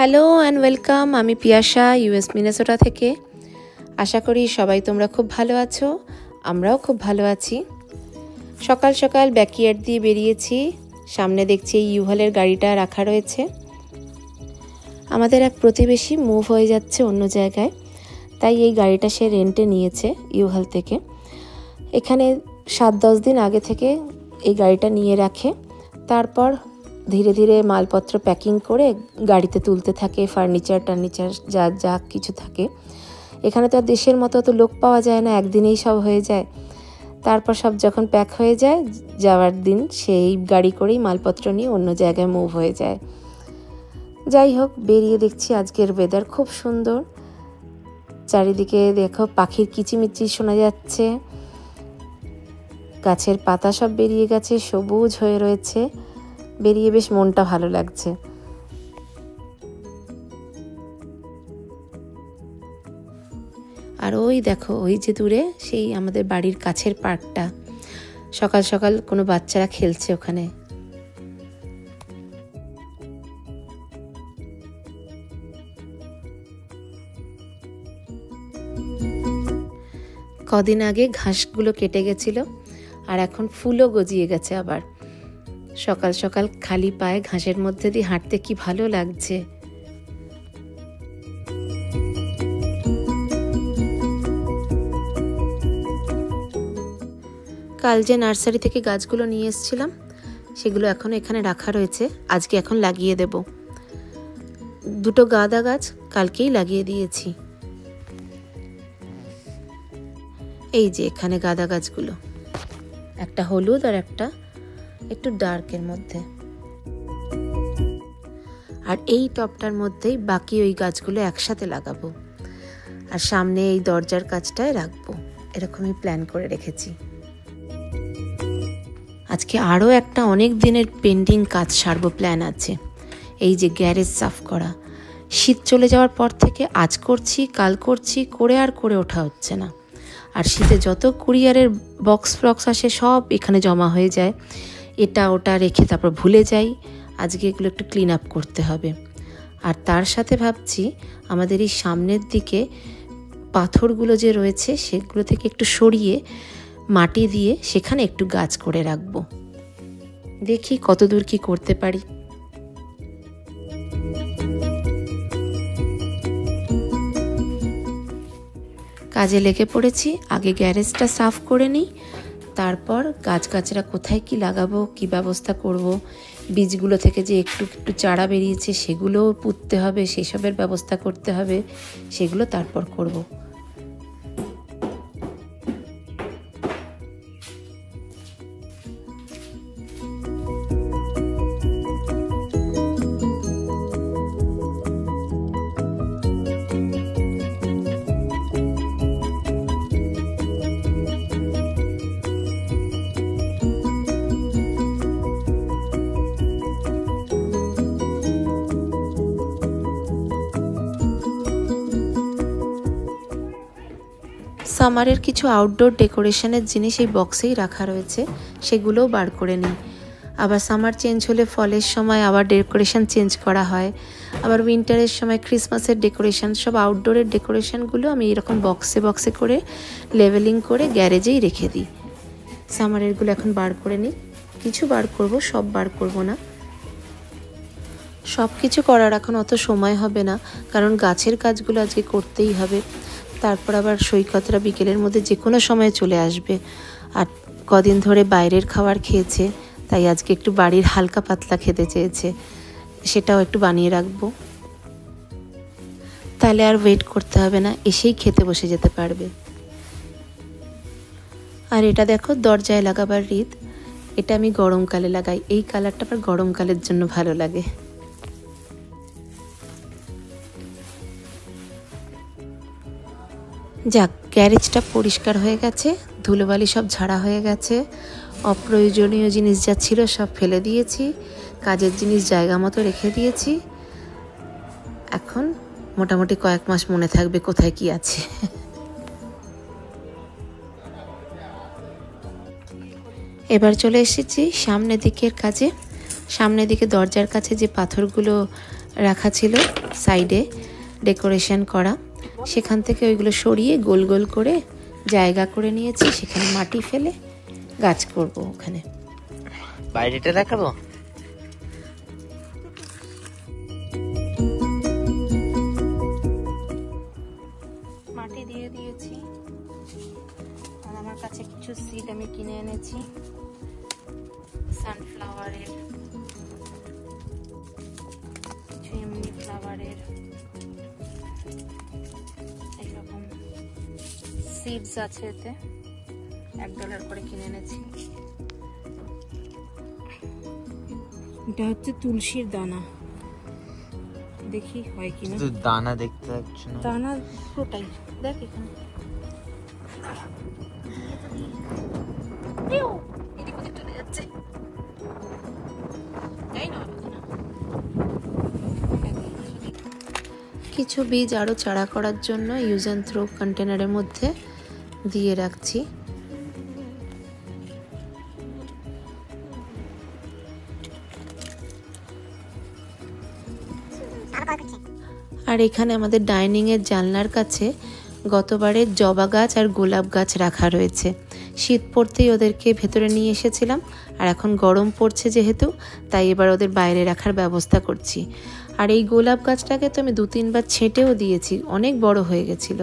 Hello and welcome. আমি Piyasa, US Minnesota থেকে। আশা করি সবাই তোমরা খুব ভালো আছো, আমরাও খুব ভালো আছি। সকাল সকাল ব্যাকইয়ার্ড দিয়ে বেরিয়েছি। সামনে দেখছি এই ইউহলের গাড়িটা রাখা রয়েছে। আমাদের এক প্রতিবেশী মুভ হয়ে যাচ্ছে অন্য জায়গায়, তাই এই গাড়িটা সে রেন্টে নিয়েছে ইউহল থেকে। এখানে 7-10 দিন আগে থেকে এই গাড়িটা নিয়ে রাখে, তারপর ধীরে ধীরে মালপত্র প্যাকিং করে গাড়িতে তুলতে থাকে। ফার্নিচার যা যা কিছু থাকে। এখানে তো আর দেশের মতো তো লোক পাওয়া যায় না, একদিনেই সব হয়ে যায়। তারপর সব যখন প্যাক হয়ে যায়, যাওয়ার দিন সেই গাড়ি করেই মালপত্র নিয়ে অন্য জায়গায় মুভ হয়ে যায়। যাই হোক, বেরিয়ে দেখছি আজকের ওয়েদার খুব সুন্দর। চারিদিকে দেখো পাখির কিচিমিচি শোনা যাচ্ছে, গাছের পাতা সব বেরিয়ে গেছে, সবুজ হয়ে রয়েছে। বেরিয়ে বেশ মনটা ভালো লাগছে। আর ওই দেখো, ওই যে দূরে সেই আমাদের বাড়ির কাছের পার্কটা। সকাল সকাল কোনো বাচ্চারা খেলছে ওখানে। কদিন আগে ঘাসগুলো কেটে গেছিল, আর এখন ফুলও গজিয়ে গেছে আবার। সকাল সকাল খালি পায়ে ঘাসের মধ্যে দিয়ে হাঁটতে কি ভালো লাগছে। কাল যে নার্সারি থেকে গাছগুলো নিয়ে এসেছিলাম, সেগুলো এখনো এখানে রাখা রয়েছে। আজকে এখন লাগিয়ে দেব। 2টো গাঁদা গাছ কালকেই লাগিয়ে দিয়েছি। এই যে এখানে গাঁদা গাছগুলো, একটা হলুদ আর একটা একটু ডার্কের মধ্যে। আর এই টবটার মধ্যেই বাকি ওই গাছগুলো একসাথে লাগাবো, আর সামনে এই দরজার কাছটায় রাখবো। এরকমই প্ল্যান করে রেখেছি। আজকে আরও একটা অনেক দিনের পেন্ডিং কাজ সারবো প্ল্যান আছে। এই যে গ্যারেজ সাফ করা। শীত চলে যাওয়ার পর থেকে আজ করছি, কাল করছি, করে আর করে ওঠা হচ্ছে না। আর শীতে যত কুরিয়ারের বক্স আসে সব এখানে জমা হয়ে যায়। এটা ওটা রেখে তারপর ভুলে যাই। আজকে এগুলো একটু ক্লিন আপ করতে হবে। আর তার সাথে ভাবছি আমাদের এই সামনের দিকে পাথরগুলো যে রয়েছে সেগুলো থেকে একটু সরিয়ে মাটি দিয়ে সেখানে একটু গাছ করে রাখবো। দেখি কতদূর কি করতে পারি। কাজে লেগে পড়েছি। আগে গ্যারেজটা সাফ করে নিই, তারপর গাছগাছরা কোথায় কি লাগাবো, কি ব্যবস্থা করব। বীজগুলো থেকে যে একটু একটু চারা বেরিয়েছে সেগুলোও পুঁততে হবে, সেসবের ব্যবস্থা করতে হবে। সেগুলো তারপর করব। সামারের কিছু আউটডোর ডেকোরেশনের জিনিস এই বক্সেই রাখা রয়েছে, সেগুলোও বার করে নিই। আবার সামার চেঞ্জ হলে ফলের সময় আবার ডেকোরেশন চেঞ্জ করা হয়। আবার উইন্টারের সময় ক্রিসমাসের ডেকোরেশন, সব আউটডোরের ডেকোরেশনগুলো আমি এরকম বক্সে করে লেভেলিং করে গ্যারেজেই রেখে দিই। সামারেরগুলো এখন বার করে নিই। কিছু বার করব, সব বার করব না। সব কিছু করার এখন অত সময় হবে না, কারণ গাছের কাজগুলো আজকে করতেই হবে। তারপর আবার সৈকতরা বিকেলের মধ্যে যে কোনো সময় চলে আসবে। আর কদিন ধরে বাইরের খাবার খেয়েছে, তাই আজকে একটু বাড়ির হালকা পাতলা খেতে চেয়েছে, সেটাও একটু বানিয়ে রাখবো। তাহলে আর ওয়েট করতে হবে না, এসেই খেতে বসে যেতে পারবে। আর এটা দেখো, দরজায় লাগাবার রিদ। এটা আমি গরমকালে লাগাই। এই কালারটা আবার গরমকালের জন্য ভালো লাগে। যাক, গ্যারেজটা পরিষ্কার হয়ে গেছে, ধুলোবালি সব ঝাড়া হয়ে গেছে। অপ্রয়োজনীয় জিনিস যা ছিল সব ফেলে দিয়েছি, কাজের জিনিস জায়গা মতো রেখে দিয়েছি। এখন মোটামুটি কয়েক মাস মনে থাকবে কোথায় কি আছে। এবার চলে এসেছি সামনের দিকের কাজে। সামনের দিকে দরজার কাছে যে পাথরগুলো রাখা ছিল সাইডে ডেকোরেশন করা, সেখান থেকে ওইগুলো সরিয়ে গোল গোল করে জায়গা করে নিয়েছি, সেখানে মাটি ফেলে গাছ করব। ওখানে বাইরেটা দেখাবো। মাটি দিয়ে দিয়েছি, আর আমার কাছে কিছু সিড আমি কিনে এনেছি সানফ্লাওয়ারের, কিছু এমনি ফ্লাওয়ারের, এইরকম সিডস আছে, এতে $1 করে কিনে এনেছি। এটা হচ্ছে তুলসীর দানা, দেখি হয় কিনা। দানা দেখতে পাচ্ছ না? দানা পুরোটাই দেখ এখানে। চলে যাচ্ছে, কিছু বীজ আরো চারা করার জন্য ইউজ অ্যান্ড থ্রো কন্টেনারের মধ্যে দিয়ে রাখছি। আর এখানে আমাদের ডাইনিং এর জানলার কাছে গতবারের জবা গাছ আর গোলাপ গাছ রাখা রয়েছে। শীত পড়তেই ওদেরকে ভেতরে নিয়ে এসেছিলাম, আর এখন গরম পড়ছে যেহেতু, তাই এবার ওদের বাইরে রাখার ব্যবস্থা করছি। আর এই গোলাপ গাছটাকে তো আমি 2-3 বার ছেঁটেও দিয়েছি, অনেক বড় হয়ে গেছিল।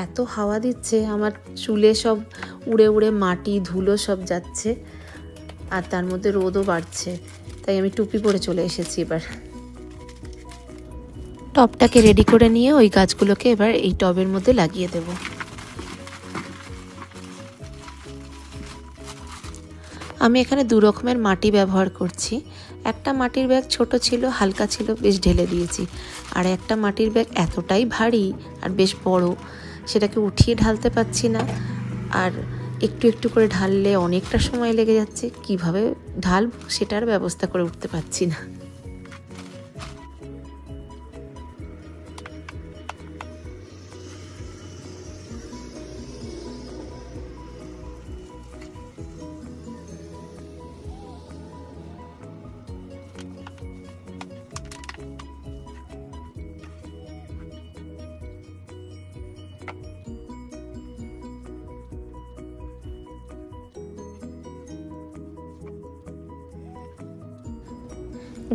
এত হাওয়া দিচ্ছে, আমার চুলে সব উড়ে উড়ে মাটি ধুলো সব যাচ্ছে, আর তার মধ্যে রোদও বাড়ছে, তাই আমি টুপি পরে চলে এসেছি। এবার টবটাকে রেডি করে নিয়ে ওই গাছগুলোকে এবার এই টবের মধ্যে লাগিয়ে দেব। আমি এখানে 2 রকমের মাটি ব্যবহার করছি। একটা মাটির ব্যাগ ছোট ছিল, হালকা ছিল, বেশ ঢেলে দিয়েছি। আর একটা মাটির ব্যাগ এতটাই ভারী আর বেশ বড়, সেটাকে উঠিয়ে ঢালতে পারছি না, আর একটু একটু করে ঢাললে অনেকটা সময় লেগে যাচ্ছে, কিভাবে ঢালবো সেটার ব্যবস্থা করে উঠতে পারছি না।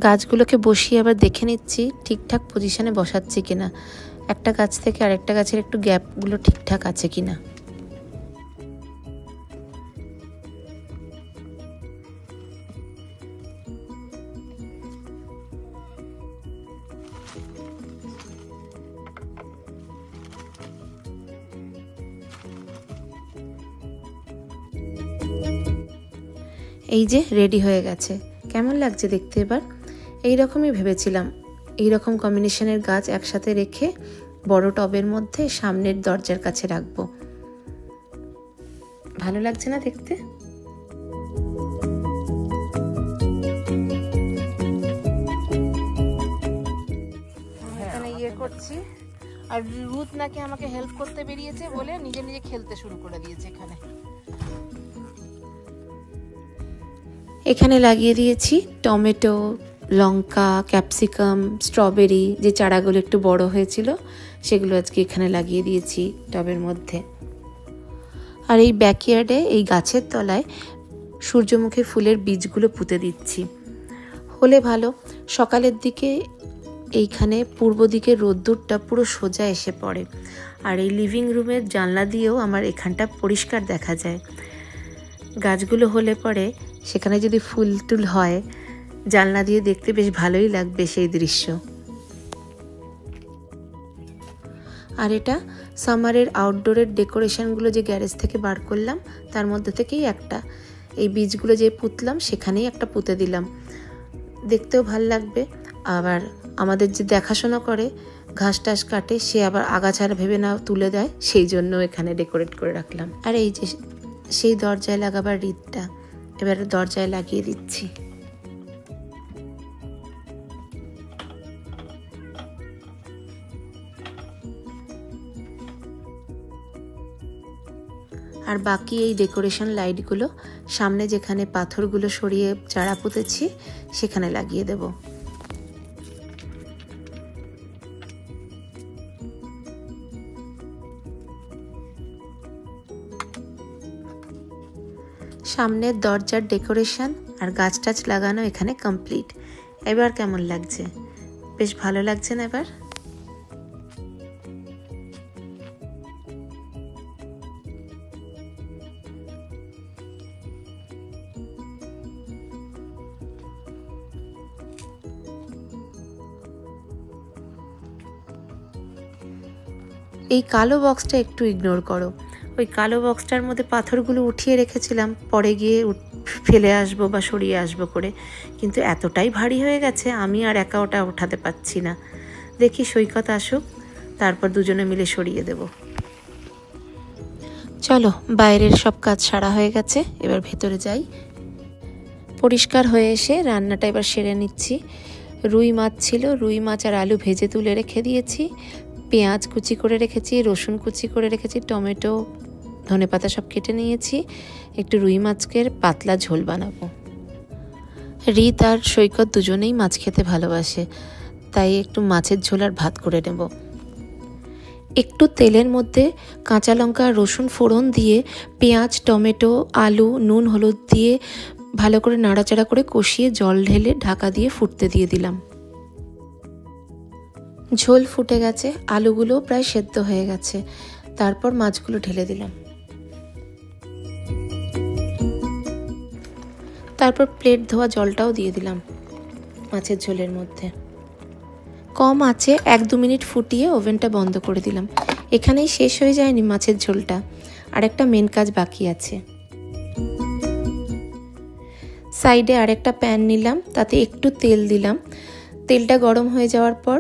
গাছগুলোকে বসিয়ে আবার দেখে নিচ্ছি ঠিকঠাক পজিশনে বসাচ্ছি কিনা, একটা গাছ থেকে আরেকটা গাছের একটু গ্যাপগুলো ঠিকঠাক আছে কিনা। এই যে রেডি হয়ে গেছে, কেমন লাগছে দেখতে? এবার এই রকমই ভেবেছিলাম, এই রকম কম্বিনেশনের গাছ একসাথে রেখে বড় টবের মধ্যে সামনের দরজার কাছে রাখবো। ভালো লাগছে না দেখতে? এখানে ইয়ে করছি, আর রুথ নাকি আমাকে হেল্প করতে বেরিয়েছে বলে নিজে নিজে খেলতে শুরু করে দিয়েছে। এখানে লাগিয়ে দিয়েছি টমেটো, লঙ্কা, ক্যাপসিকাম, স্ট্রবেরি, যে চারাগুলো একটু বড় হয়েছিল সেগুলো আজকে এখানে লাগিয়ে দিয়েছি টবের মধ্যে। আর এই ব্যাকইয়ার্ডে এই গাছের তলায় সূর্যমুখী ফুলের বীজগুলো পুঁতে দিচ্ছি। হলে ভালো, সকালের দিকে এইখানে পূর্ব দিকের রোদ্দুরটা পুরো সোজা এসে পড়ে, আর এই লিভিং রুমের জানলা দিয়েও আমার এখানটা পরিষ্কার দেখা যায়। গাছগুলো হলে পরে সেখানে যদি ফুল টুল হয়, জানলা দিয়ে দেখতে বেশ ভালোই লাগবে সেই দৃশ্য। আর এটা সামারের আউটডোরের ডেকোরেশনগুলো যে গ্যারেজ থেকে বার করলাম তার মধ্যে থেকেই একটা, এই বীজগুলো যে পুঁতলাম সেখানেই একটা পুঁতে দিলাম, দেখতেও ভাল লাগবে। আবার আমাদের যে দেখাশোনা করে ঘাস টাস কাটে, সে আবার আগাছাড়া ভেবে না তুলে দেয়, সেই জন্য এখানে ডেকোরেট করে রাখলাম। আর এই যে সেই দরজায় লাগাবার রিটটা এবার দরজায় লাগিয়ে দিচ্ছি। আর বাকি এই ডেকোরেশন লাইটগুলো সামনে যেখানে পাথরগুলো সরিয়ে চারা পুঁতেছি সেখানে লাগিয়ে দেব। সামনের দরজার ডেকোরেশন আর গাছ টাছ লাগানো এখানে কমপ্লিট। এবার কেমন লাগছে? বেশ ভালো লাগছে না এবার? এই কালো বক্সটা একটু ইগনোর করো। ওই কালো বক্সটার মধ্যে পাথরগুলো উঠিয়ে রেখেছিলাম পরে গিয়ে ফেলে আসবো বা সরিয়ে আসবো করে, কিন্তু এতটাই ভারী হয়ে গেছে আমি আর একা ওটা উঠাতে পারছি না। দেখি সৈকত আসুক, তারপর দুজনে মিলে সরিয়ে দেব। চলো, বাইরের সব কাজ সারা হয়ে গেছে, এবার ভেতরে যাই। পরিষ্কার হয়ে এসে রান্নাটা এবার সেরে নিচ্ছি। রুই মাছ ছিল, রুই মাছ আর আলু ভেজে তুলে রেখে দিয়েছি। পেঁয়াজ কুচি করে রেখেছি, রসুন কুচি করে রেখেছি, টমেটো ধনেপাতা সব কেটে নিয়েছি। একটু রুই মাছের পাতলা ঝোল বানাবো। রিত আর সৈকত দুজনেই মাছ খেতে ভালোবাসে, তাই একটু মাছের ঝোল আর ভাত করে নেব। একটু তেলের মধ্যে কাঁচা লঙ্কা আর রসুন ফোড়ন দিয়ে পেঁয়াজ টমেটো আলু নুন হলুদ দিয়ে ভালো করে নাড়াচাড়া করে কষিয়ে জল ঢেলে ঢাকা দিয়ে ফুটতে দিয়ে দিলাম। ঝোল ফুটে গেছে, আলুগুলো প্রায় সেদ্ধ হয়ে গেছে, তারপর মাছগুলো ঢেলে দিলাম। তারপর প্লেট ধোয়া জলটাও দিয়ে দিলাম মাছের ঝোলের মধ্যে। কম আঁচে 1-2 মিনিট ফুটিয়ে ওভেনটা বন্ধ করে দিলাম। এখানেই শেষ হয়ে যায়নি মাছের ঝোলটা, আর একটা মেন কাজ বাকি আছে। সাইডে আরেকটা প্যান নিলাম, তাতে একটু তেল দিলাম। তেলটা গরম হয়ে যাওয়ার পর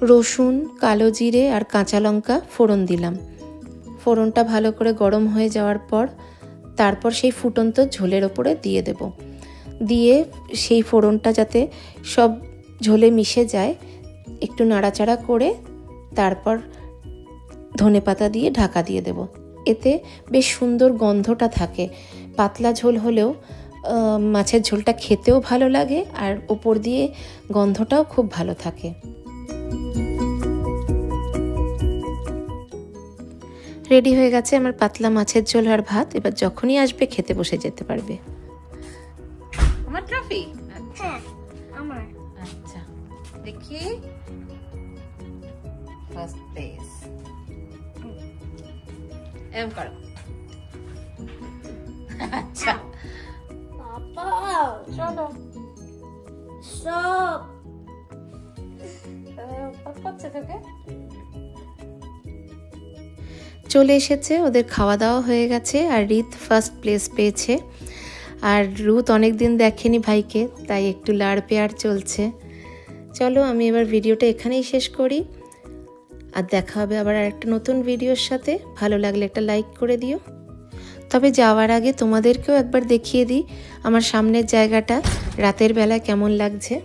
রসুন কালো জিরে আর কাঁচা লঙ্কা ফোড়ন দিলাম। ফোড়নটা ভালো করে গরম হয়ে যাওয়ার পর তারপর সেই ফুটন্ত ঝোলের ওপরে দিয়ে দেব। দিয়ে সেই ফোড়নটা যাতে সব ঝোলে মিশে যায় একটু নাড়াচাড়া করে তারপর ধনেপাতা দিয়ে ঢাকা দিয়ে দেব। এতে বেশ সুন্দর গন্ধটা থাকে। পাতলা ঝোল হলেও মাছের ঝোলটা খেতেও ভালো লাগে আর ওপর দিয়ে গন্ধটাও খুব ভালো থাকে। রেডি হয়ে গেছে আমার পাতলা মাছের ঝোল আর ভাত। এবার যখনই আসবে খেতে বসে যেতে পারবে। আমার ট্রফি? হ্যাঁ আমার। আচ্ছা দেখি, ফার্স্ট প্লেস। এম করো। আচ্ছা বাবা চলো সব করছে তোকে। চলে এসেছে, ওদের খাওয়া দাওয়া হয়ে গেছে আর রিত ফার্স্ট প্লেস পেয়েছে। আর রুথ অনেকদিন দেখেনি ভাইকে, তাই একটু লাড় পেয়ার চলছে। চলো আমি এবার ভিডিওটা এখানেই শেষ করি, আর দেখা হবে আবার আরেকটা নতুন ভিডিওর সাথে। ভালো লাগলে একটা লাইক করে দিও। তবে যাওয়ার আগে তোমাদেরকেও একবার দেখিয়ে দিই আমার সামনের জায়গাটা রাতের বেলা কেমন লাগছে।